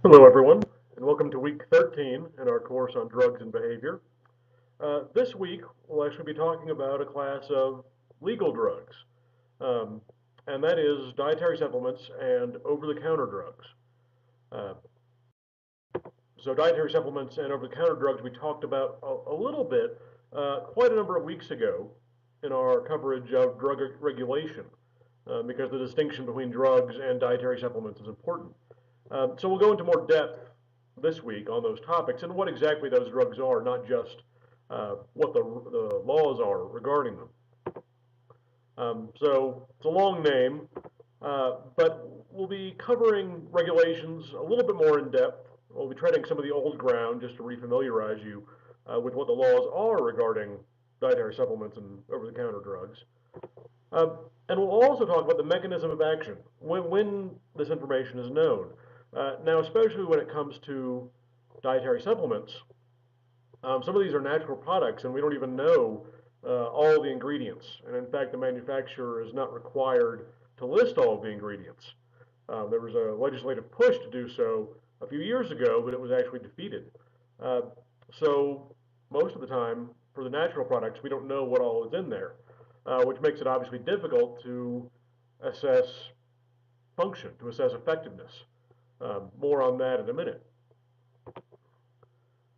Hello, everyone, and welcome to week 13 in our course on drugs and behavior. This week, we'll actually be talking about a class of legal drugs, um, and that is dietary supplements and over-the-counter drugs. Uh, so dietary supplements and over-the-counter drugs we talked about a little bit quite a number of weeks ago in our coverage of drug regulation, because the distinction between drugs and dietary supplements is important. So we'll go into more depth this week on those topics and what exactly those drugs are, not just what the laws are regarding them. So it's a long name, but we'll be covering regulations a little bit more in depth. We'll be treading some of the old ground just to refamiliarize you with what the laws are regarding dietary supplements and over-the-counter drugs. Uh, and we'll also talk about the mechanism of action when this information is known. Now, especially when it comes to dietary supplements, some of these are natural products, and we don't even know all the ingredients. And in fact, the manufacturer is not required to list all of the ingredients. There was a legislative push to do so a few years ago, but it was actually defeated. Uh, so most of the time, for the natural products, we don't know what all is in there, which makes it obviously difficult to assess function, to assess effectiveness. More on that in a minute.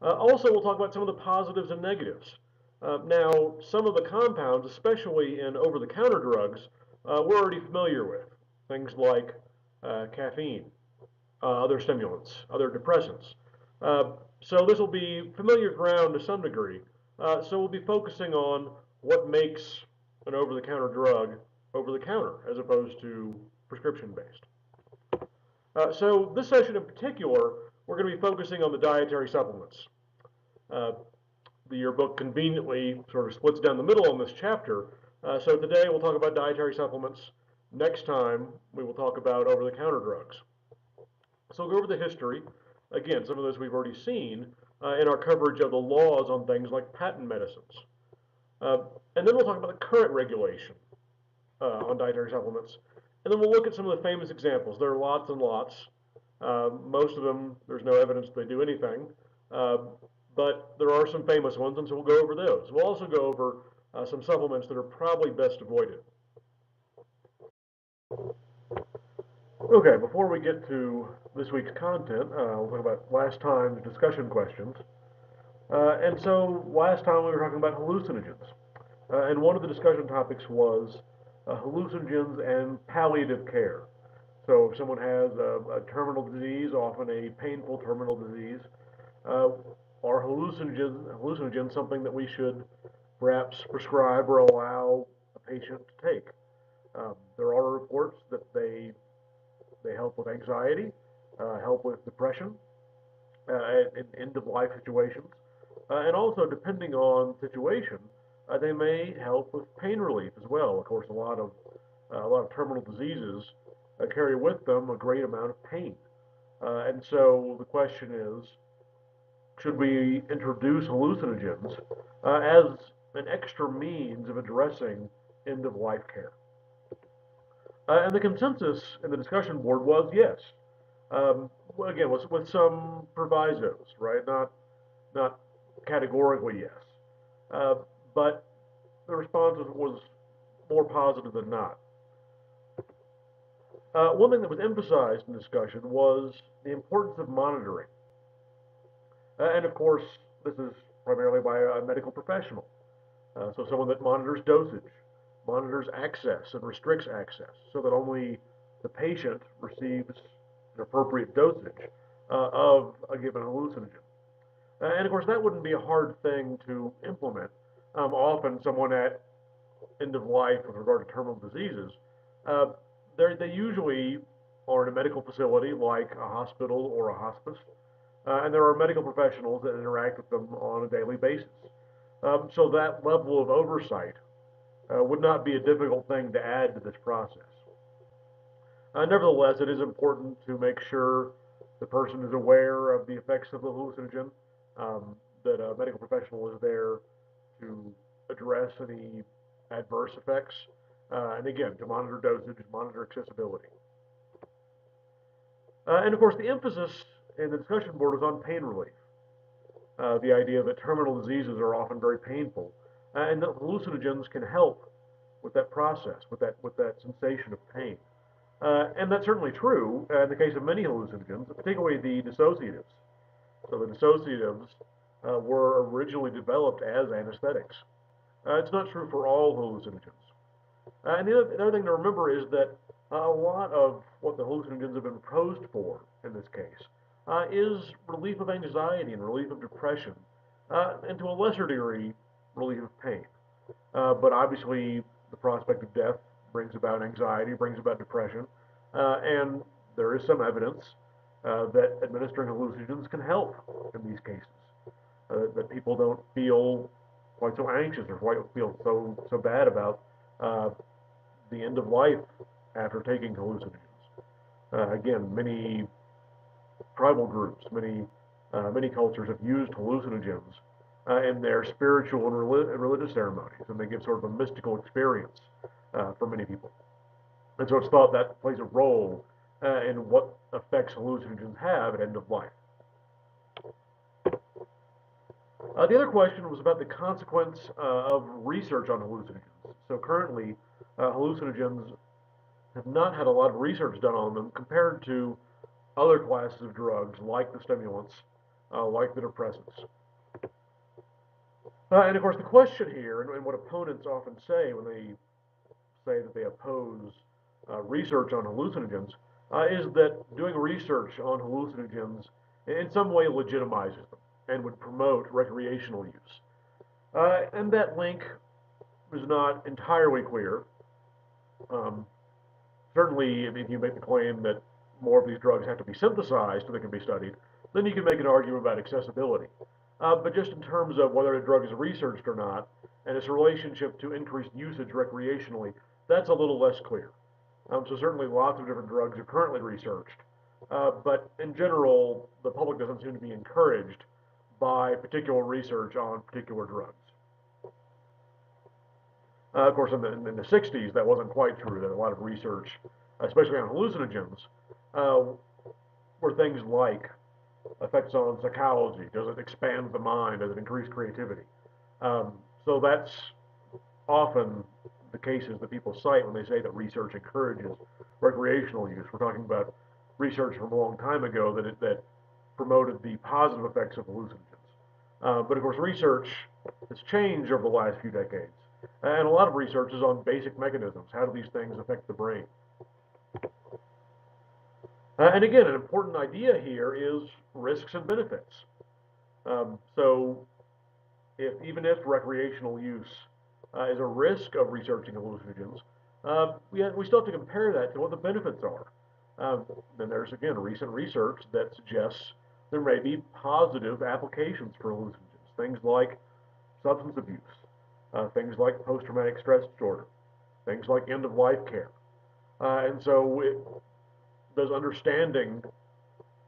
Also, we'll talk about some of the positives and negatives. Now, some of the compounds, especially in over-the-counter drugs, we're already familiar with. Things like caffeine, other stimulants, other depressants. So this will be familiar ground to some degree. So we'll be focusing on what makes an over-the-counter drug over-the-counter as opposed to prescription-based. So this session in particular, we're going to be focusing on the dietary supplements. Uh, your book conveniently sort of splits down the middle on this chapter. So today we'll talk about dietary supplements. Next time we will talk about over-the-counter drugs. So we'll go over the history. Again, some of those we've already seen in our coverage of the laws on things like patent medicines. Uh, and then we'll talk about the current regulation on dietary supplements. And then we'll look at some of the famous examples. There are lots and lots. Most of them, there's no evidence they do anything. Uh, but there are some famous ones, and so we'll go over those. We'll also go over some supplements that are probably best avoided. Okay, before we get to this week's content, we'll talk about last time's discussion questions. And so last time we were talking about hallucinogens. And one of the discussion topics was hallucinogens and palliative care. So if someone has a terminal disease, often a painful terminal disease, uh, are hallucinogens something that we should perhaps prescribe or allow a patient to take? There are reports that they help with anxiety, help with depression, in end of life situations, and also depending on situation, they may help with pain relief as well. Of course, a lot of terminal diseases carry with them a great amount of pain, and so the question is, should we introduce hallucinogens as an extra means of addressing end of life care? And the consensus in the discussion board was yes. Well, again, with some provisos, right? Not categorically yes, uh, but the response was more positive than not. One thing that was emphasized in discussion was the importance of monitoring, and of course, this is primarily by a medical professional. So someone that monitors dosage, monitors access and restricts access so that only the patient receives an appropriate dosage of a given hallucinogen. And of course, that wouldn't be a hard thing to implement. Often, someone at end of life with regard to terminal diseases, uh, they usually are in a medical facility like a hospital or a hospice, and there are medical professionals that interact with them on a daily basis. So that level of oversight would not be a difficult thing to add to this process. Nevertheless, it is important to make sure the person is aware of the effects of the hallucinogen, that a medical professional is there to address any adverse effects, and again, to monitor dosage, monitor accessibility. And of course, the emphasis and the discussion board was on pain relief. The idea that terminal diseases are often very painful, and that hallucinogens can help with that process, with that sensation of pain. And that's certainly true in the case of many hallucinogens, particularly the dissociatives. So the dissociatives were originally developed as anesthetics. It's not true for all hallucinogens. And the other thing to remember is that a lot of what the hallucinogens have been proposed for in this case is relief of anxiety and relief of depression, and to a lesser degree, relief of pain. But obviously, the prospect of death brings about anxiety, brings about depression, and there is some evidence that administering hallucinogens can help in these cases. That people don't feel quite so anxious or quite feel so bad about uh, the end of life after taking hallucinogens. Again, many tribal groups, many cultures have used hallucinogens in their spiritual and religious ceremonies, and they give sort of a mystical experience for many people. And so it's thought that plays a role in what effects hallucinogens have at end of life. The other question was about the consequence of research on hallucinogens. So currently, hallucinogens have not had a lot of research done on them compared to other classes of drugs like the stimulants, like the depressants. And of course, the question here, and what opponents often say when they say that they oppose research on hallucinogens, is that doing research on hallucinogens in some way legitimizes them and would promote recreational use. And that link is not entirely clear. Um, Certainly, if you make the claim that more of these drugs have to be synthesized so they can be studied, then you can make an argument about accessibility. But just in terms of whether a drug is researched or not, and its relationship to increased usage recreationally, that's a little less clear. So certainly lots of different drugs are currently researched, but in general, the public doesn't seem to be encouraged by particular research on particular drugs. Of course, in the 60s, that wasn't quite true. That a lot of research, especially on hallucinogens, uh, were things like effects on psychology. Does it expand the mind? Does it increase creativity? Um, so that's often the cases that people cite when they say that research encourages recreational use. We're talking about research from a long time ago that promoted the positive effects of hallucinogens. But of course, research has changed over the last few decades. And a lot of research is on basic mechanisms. How do these things affect the brain? And again, an important idea here is risks and benefits. So even if recreational use is a risk of researching hallucinogens, we still have to compare that to what the benefits are. Then there's, again, recent research that suggests there may be positive applications for hallucinogens, things like substance abuse, things like post-traumatic stress disorder, things like end-of-life care. And so does understanding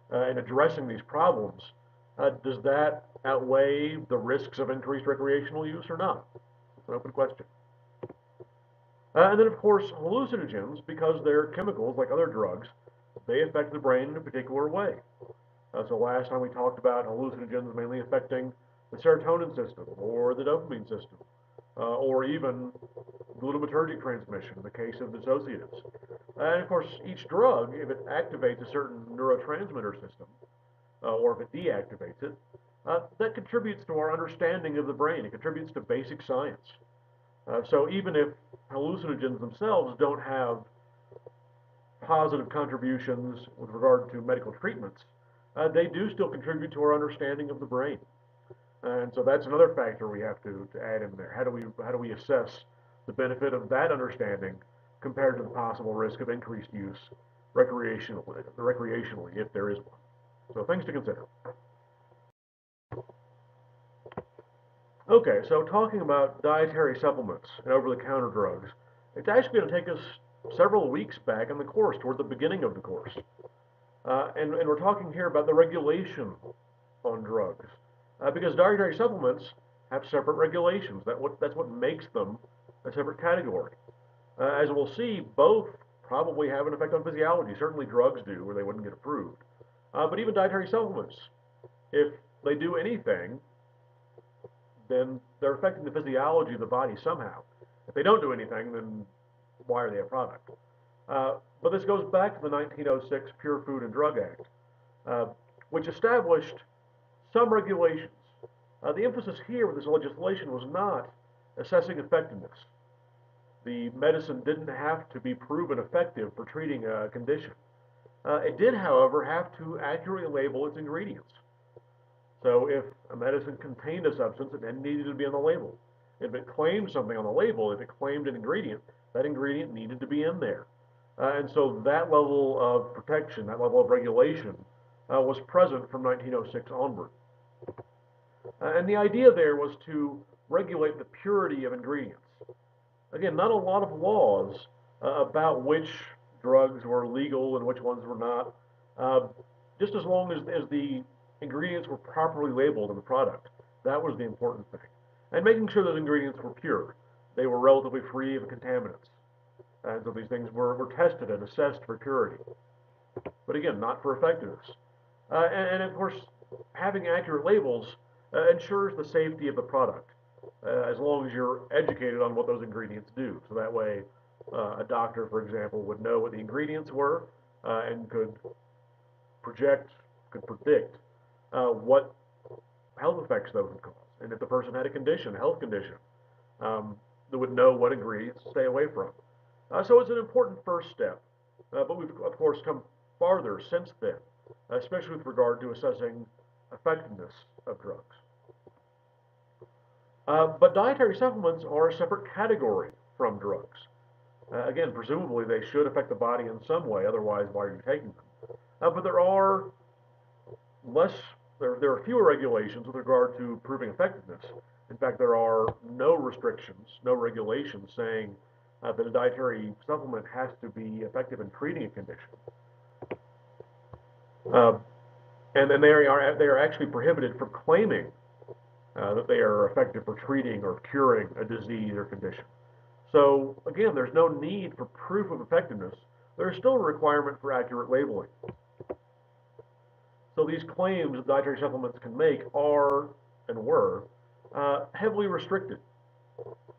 and addressing these problems, does that outweigh the risks of increased recreational use or not? It's an open question. And then, of course, hallucinogens, because they're chemicals like other drugs, they affect the brain in a particular way. So last time we talked about hallucinogens mainly affecting the serotonin system or the dopamine system, or even glutamatergic transmission in the case of dissociatives. And of course, each drug, if it activates a certain neurotransmitter system, or if it deactivates it, that contributes to our understanding of the brain. It contributes to basic science. So even if hallucinogens themselves don't have positive contributions with regard to medical treatments, they do still contribute to our understanding of the brain. And so that's another factor we have to add in there. How do we assess the benefit of that understanding compared to the possible risk of increased use recreationally if there is one? So things to consider. Okay, so talking about dietary supplements and over-the-counter drugs, it's actually going to take us several weeks back in the course, toward the beginning of the course. And we're talking here about the regulation on drugs. Because dietary supplements have separate regulations. That's what makes them a separate category. As we'll see, both probably have an effect on physiology. Certainly drugs do, or they wouldn't get approved. But even dietary supplements, if they do anything, then they're affecting the physiology of the body somehow. If they don't do anything, then why are they a product? But this goes back to the 1906 Pure Food and Drug Act, uh, which established some regulations. The emphasis here with this legislation was not assessing effectiveness. The medicine didn't have to be proven effective for treating a condition. It did, however, have to accurately label its ingredients. So if a medicine contained a substance, it then needed to be on the label. If it claimed something on the label, if it claimed an ingredient, that ingredient needed to be in there. And so that level of protection, that level of regulation, was present from 1906 onward. And the idea there was to regulate the purity of ingredients. Again, not a lot of laws about which drugs were legal and which ones were not, uh, just as long as the ingredients were properly labeled in the product. That was the important thing. And making sure those ingredients were pure. They were relatively free of contaminants. And so these things were tested and assessed for purity. But again, not for effectiveness. And of course, having accurate labels ensures the safety of the product, as long as you're educated on what those ingredients do. So that way, a doctor, for example, would know what the ingredients were and could project, could predict what health effects those would cause. And if the person had a condition, a health condition, they would know what ingredients to stay away from. So it's an important first step, but we've of course come farther since then, especially with regard to assessing effectiveness of drugs. But dietary supplements are a separate category from drugs. Again, presumably they should affect the body in some way, otherwise why are you taking them? But there are less, there are fewer regulations with regard to proving effectiveness. In fact, there are no restrictions, no regulations saying that a dietary supplement has to be effective in treating a condition. Uh, and they are actually prohibited from claiming that they are effective for treating or curing a disease or condition. So again, there's no need for proof of effectiveness. There's still a requirement for accurate labeling. So these claims that dietary supplements can make are and were heavily restricted.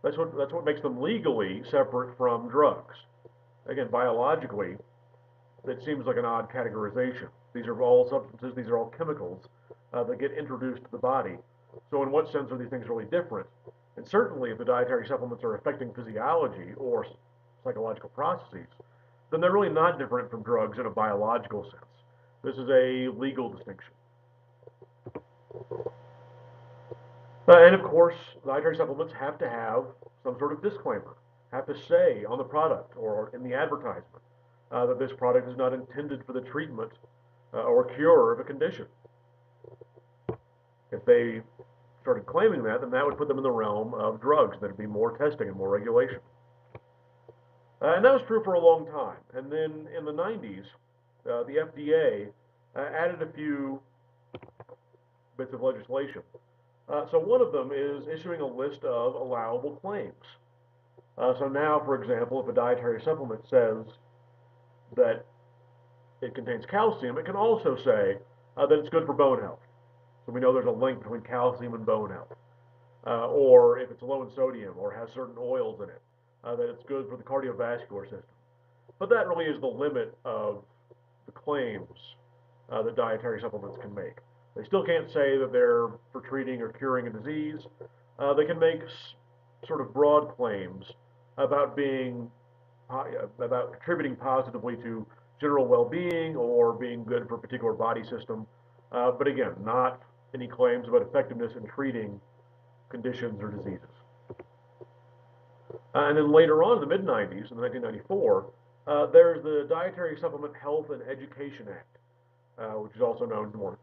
That's what makes them legally separate from drugs. Again, biologically, it seems like an odd categorization. These are all substances, these are all chemicals that get introduced to the body. So in what sense are these things really different? And certainly if the dietary supplements are affecting physiology or psychological processes, then they're really not different from drugs in a biological sense. This is a legal distinction. And of course, dietary supplements have to have some sort of disclaimer, have to say on the product or in the advertisement that this product is not intended for the treatment or cure of a condition. If they started claiming that, then that would put them in the realm of drugs. There'd be more testing and more regulation. And that was true for a long time. And then in the 90s, the FDA added a few bits of legislation. So one of them is issuing a list of allowable claims. So now, for example, if a dietary supplement says that it contains calcium, it can also say that it's good for bone health. So we know there's a link between calcium and bone health. Or if it's low in sodium or has certain oils in it, that it's good for the cardiovascular system. But that really is the limit of the claims that dietary supplements can make. They still can't say that they're for treating or curing a disease. They can make sort of broad claims about being about contributing positively to general well-being or being good for a particular body system. But again, not any claims about effectiveness in treating conditions or diseases. And then later on in the mid-90s, in 1994, there's the Dietary Supplement Health and Education Act, which is also known more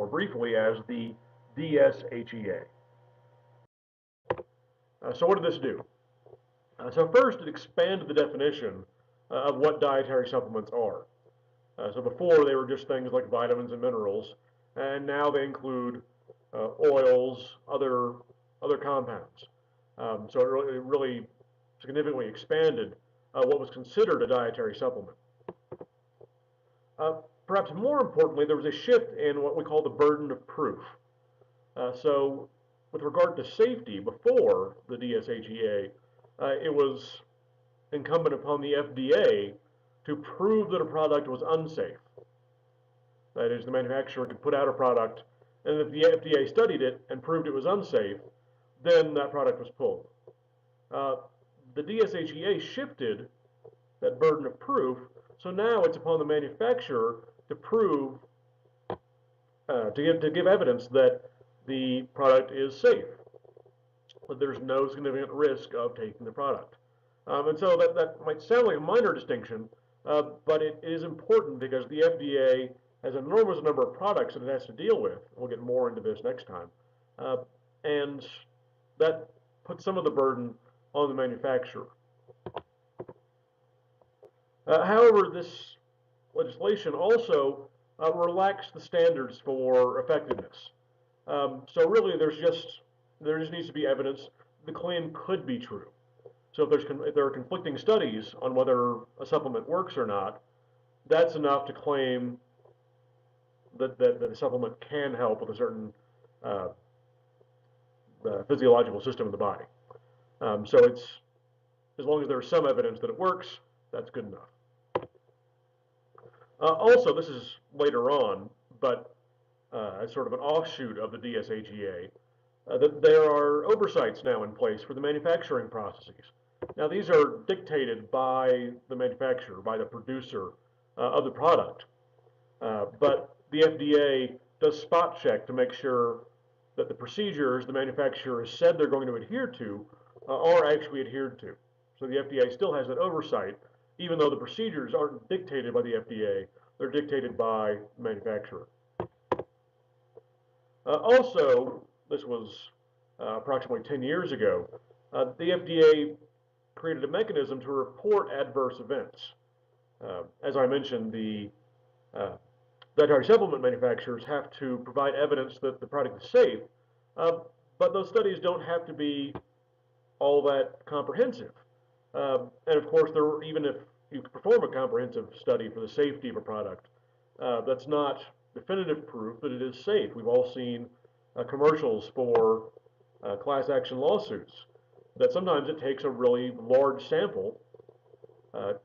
briefly as the DSHEA. So what did this do? So first, it expanded the definition of what dietary supplements are. So before, they were just things like vitamins and minerals, and now they include oils, other compounds. So it really significantly expanded what was considered a dietary supplement. perhaps more importantly, there was a shift in what we call the burden of proof. So with regard to safety, before the DSHEA, it was incumbent upon the FDA to prove that a product was unsafe. That is, the manufacturer could put out a product, and if the FDA studied it and proved it was unsafe, then that product was pulled. The DSHEA shifted that burden of proof, so now it's upon the manufacturer to prove, to give evidence that the product is safe, but there's no significant risk of taking the product. And so that might sound like a minor distinction, but it is important because the FDA has an enormous number of products that it has to deal with. We'll get more into this next time. And that puts some of the burden on the manufacturer. However, this legislation also relaxed the standards for effectiveness. So really, there just needs to be evidence the claim could be true. So if there are conflicting studies on whether a supplement works or not, that's enough to claim that a supplement can help with a certain physiological system in the body. So it's, as long as there's some evidence that it works, that's good enough. Also, this is later on, but as sort of an offshoot of the DSHEA, that there are oversights now in place for the manufacturing processes. Now, these are dictated by the manufacturer, by the producer of the product, but the FDA does spot check to make sure that the procedures the manufacturer has said they're going to adhere to are actually adhered to. So the FDA still has that oversight, even though the procedures aren't dictated by the FDA, they're dictated by the manufacturer. Also, this was approximately 10 years ago, the FDA created a mechanism to report adverse events. As I mentioned, the dietary supplement manufacturers have to provide evidence that the product is safe, but those studies don't have to be all that comprehensive. And of course, even if you perform a comprehensive study for the safety of a product, that's not definitive proof that it is safe. We've all seen commercials for class action lawsuits that sometimes it takes a really large sample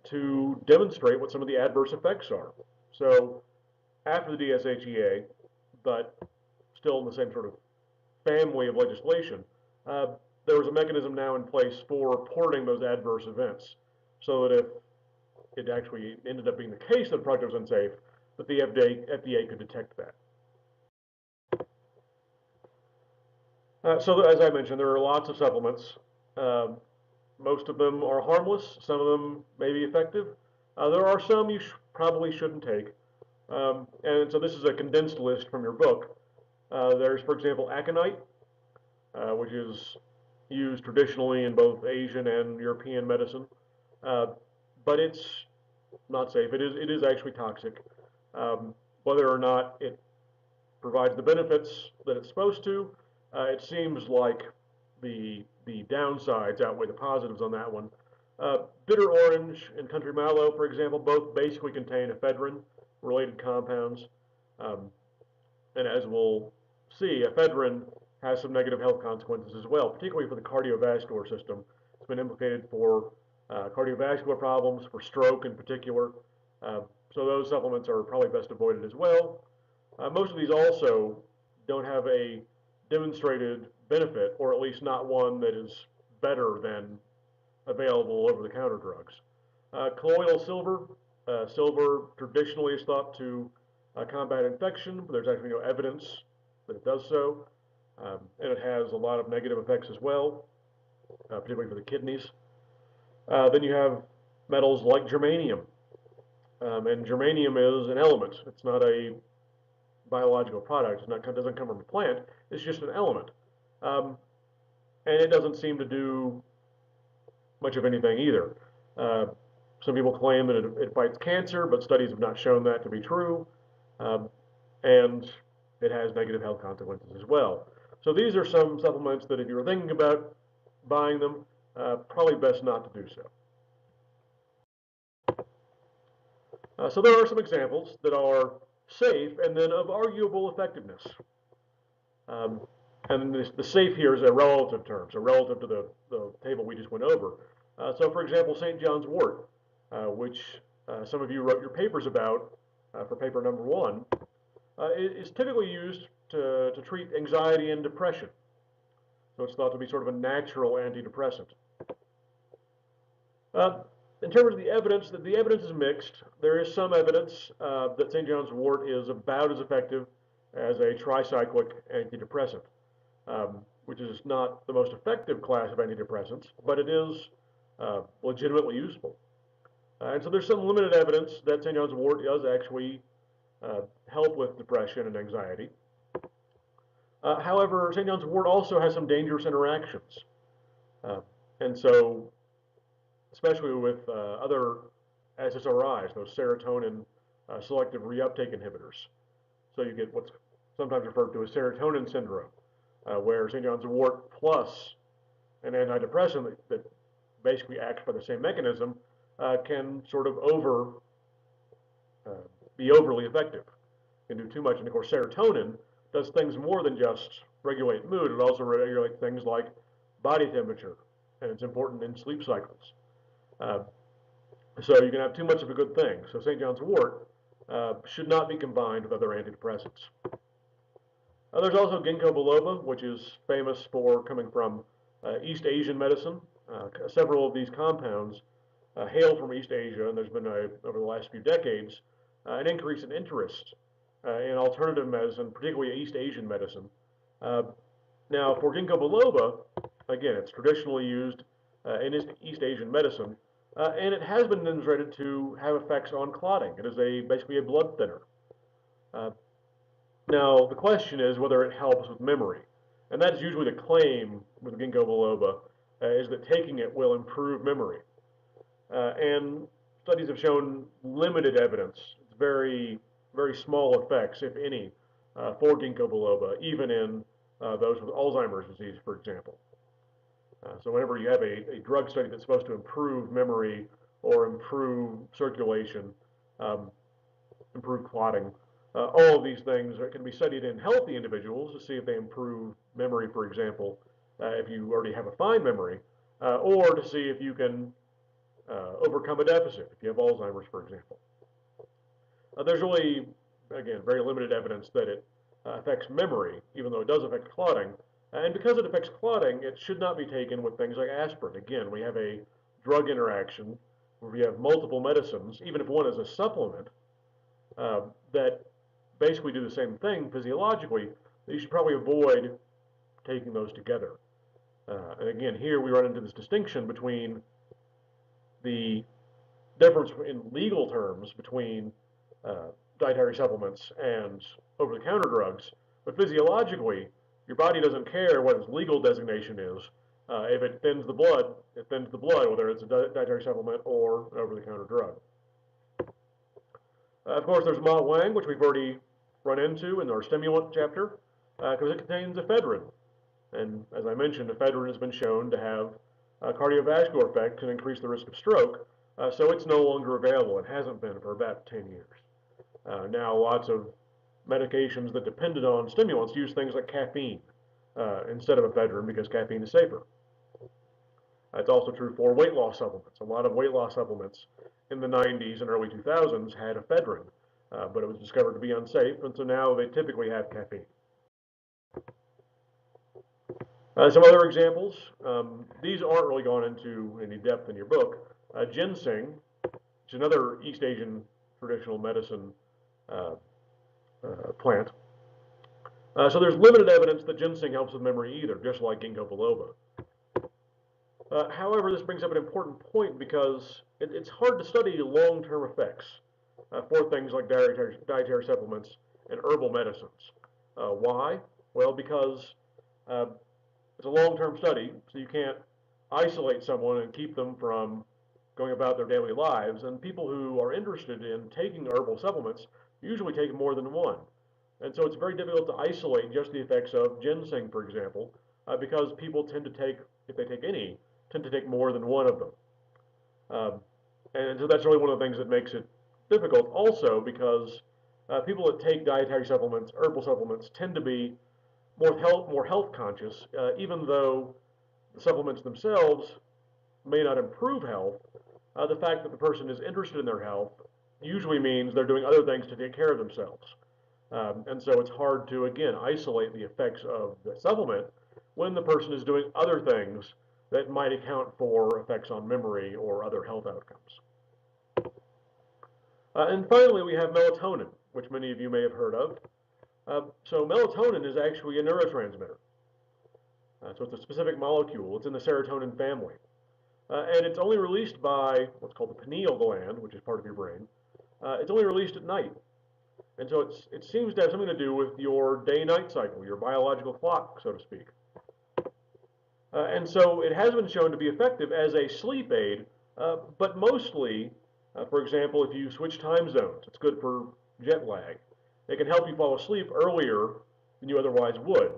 to demonstrate what some of the adverse effects are. So after the DSHEA, but still in the same sort of family of legislation, there was a mechanism now in place for reporting those adverse events, so that if it actually ended up being the case that the product was unsafe, that the FDA could detect that. So as I mentioned, there are lots of supplements. Most of them are harmless. Some of them may be effective. There are some you probably shouldn't take. And so this is a condensed list from your book. There's, for example, aconite, which is used traditionally in both Asian and European medicine. But it's not safe. It is actually toxic. Whether or not it provides the benefits that it's supposed to, it seems like the downsides outweigh the positives on that one. Bitter orange and country mallow, for example, both basically contain ephedrine-related compounds. And as we'll see, ephedrine has some negative health consequences as well, particularly for the cardiovascular system. It's been implicated for cardiovascular problems, for stroke in particular. So those supplements are probably best avoided as well. Most of these also don't have a demonstrated benefit, or at least not one that is better than available over-the-counter drugs. Colloidal silver. Silver traditionally is thought to combat infection, but there's actually no evidence that it does so. And it has a lot of negative effects as well, particularly for the kidneys. Then you have metals like germanium. And germanium is an element. It's not a biological product. It doesn't come from a plant. It's just an element. And it doesn't seem to do much of anything either. Some people claim that it fights cancer, but studies have not shown that to be true. And it has negative health consequences as well. So these are some supplements that if you're thinking about buying them, probably best not to do so. So there are some examples that are safe and then of arguable effectiveness. Um, and the safe here is a relative term, so relative to the table we just went over. So for example, St. John's wort, which some of you wrote your papers about for paper number 1, is typically used to treat anxiety and depression. So it's thought to be sort of a natural antidepressant. In terms of the evidence, the evidence is mixed. There is some evidence that St. John's wort is about as effective as a tricyclic antidepressant, which is not the most effective class of antidepressants, but it is legitimately useful. And so there's some limited evidence that St. John's wort does actually help with depression and anxiety. However, St. John's wort also has some dangerous interactions. And so, especially with other SSRIs, those serotonin selective reuptake inhibitors. So you get what's sometimes referred to as serotonin syndrome, where St. John's wort plus an antidepressant that basically acts by the same mechanism can sort of be overly effective, can do too much. And of course, serotonin does things more than just regulate mood. It also regulates things like body temperature, and it's important in sleep cycles. So you can have too much of a good thing. So St. John's wort should not be combined with other antidepressants. There's also ginkgo biloba, which is famous for coming from East Asian medicine. Several of these compounds hail from East Asia, and there's been, over the last few decades, an increase in interest in alternative medicine, particularly East Asian medicine. Now, for ginkgo biloba, again, it's traditionally used in East Asian medicine, and it has been demonstrated to have effects on clotting. It is basically a blood thinner. Now, the question is whether it helps with memory. And that's usually the claim with ginkgo biloba, is that taking it will improve memory. And studies have shown limited evidence. It's very, very small effects, if any, for ginkgo biloba, even in those with Alzheimer's disease, for example. So whenever you have a drug study that's supposed to improve memory or improve circulation, improve clotting, all of these things can be studied in healthy individuals to see if they improve memory, for example, if you already have a fine memory, or to see if you can overcome a deficit, if you have Alzheimer's, for example. There's really, again, very limited evidence that it affects memory, even though it does affect clotting. And because it affects clotting, it should not be taken with things like aspirin. Again, we have a drug interaction where we have multiple medicines, even if one is a supplement, that basically do the same thing physiologically. You should probably avoid taking those together. And again, here we run into this distinction between the difference in legal terms between dietary supplements and over-the-counter drugs, but physiologically, your body doesn't care what its legal designation is. If it thins the blood, it thins the blood, whether it's a dietary supplement or an over-the-counter drug. Of course, there's Ma Wang, which we've already run into in our stimulant chapter, because it contains ephedrine. And as I mentioned, ephedrine has been shown to have a cardiovascular effect and increase the risk of stroke, so it's no longer available. It hasn't been for about 10 years. Now, lots of medications that depended on stimulants use things like caffeine instead of ephedrine because caffeine is safer. It's also true for weight loss supplements. A lot of weight loss supplements in the 90s and early 2000s had ephedrine, but it was discovered to be unsafe, and so now they typically have caffeine. Some other examples, these aren't really gone into any depth in your book. Ginseng, which is another East Asian traditional medicine plant. So there's limited evidence that ginseng helps with memory either, just like ginkgo biloba. However, this brings up an important point because it's hard to study long-term effects for things like dietary supplements and herbal medicines. Why? Well, because it's a long-term study, so you can't isolate someone and keep them from going about their daily lives. And people who are interested in taking herbal supplements usually take more than one. And so it's very difficult to isolate just the effects of ginseng, for example, because people tend to take, if they take any, tend to take more than one of them. And so that's really one of the things that makes it difficult also because people that take dietary supplements, herbal supplements, tend to be more health conscious, even though the supplements themselves may not improve health. The fact that the person is interested in their health usually means they're doing other things to take care of themselves. And so it's hard to, again, isolate the effects of the supplement when the person is doing other things that might account for effects on memory or other health outcomes. And finally, we have melatonin, which many of you may have heard of. So melatonin is actually a neurotransmitter. So it's a specific molecule. It's in the serotonin family. And it's only released by what's called the pineal gland, which is part of your brain. It's only released at night. And so it seems to have something to do with your day-night cycle, your biological clock, so to speak. And so it has been shown to be effective as a sleep aid, but mostly, for example, if you switch time zones, it's good for jet lag. It can help you fall asleep earlier than you otherwise would.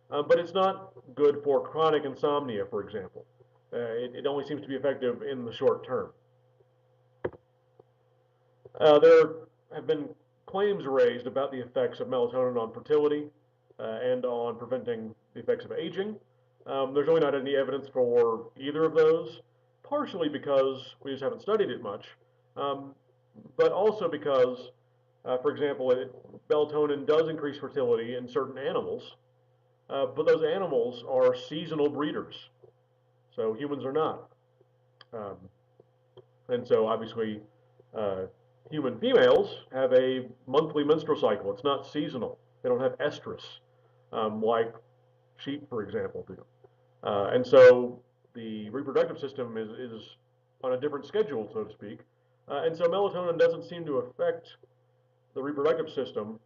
But it's not good for chronic insomnia, for example. It only seems to be effective in the short term. There have been claims raised about the effects of melatonin on fertility and on preventing the effects of aging. There's really not any evidence for either of those, partially because we just haven't studied it much, but also because, for example, melatonin does increase fertility in certain animals, but those animals are seasonal breeders, so humans are not. Um, and so obviously, human females have a monthly menstrual cycle. It's not seasonal. They don't have estrus like sheep, for example, do. And so the reproductive system is on a different schedule, so to speak. And so melatonin doesn't seem to affect the reproductive system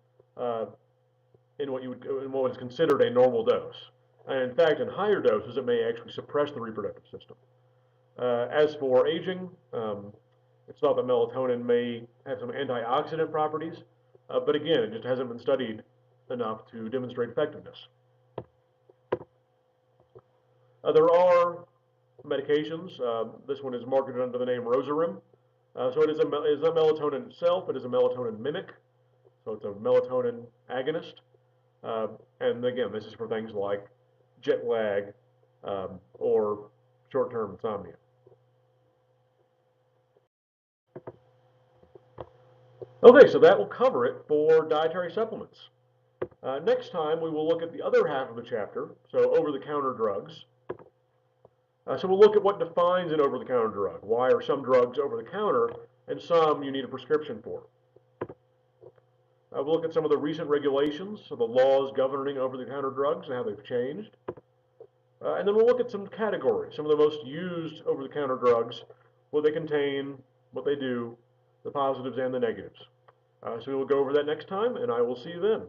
in what is considered a normal dose. And in fact, in higher doses, it may actually suppress the reproductive system. As for aging, it's thought that melatonin may have some antioxidant properties, but again, it just hasn't been studied enough to demonstrate effectiveness. There are medications. This one is marketed under the name Rosarim. So it is not melatonin itself. It is a melatonin mimic. So it's a melatonin agonist. And again, this is for things like jet lag or short-term insomnia. Okay, so that will cover it for dietary supplements. Next time, we will look at the other half of the chapter, so over-the-counter drugs. So we'll look at what defines an over-the-counter drug. Why are some drugs over-the-counter and some you need a prescription for? We'll look at some of the recent regulations, so the laws governing over-the-counter drugs and how they've changed. And then we'll look at some categories, some of the most used over-the-counter drugs, what they contain, what they do, the positives and the negatives. So we will go over that next time, and I will see you then.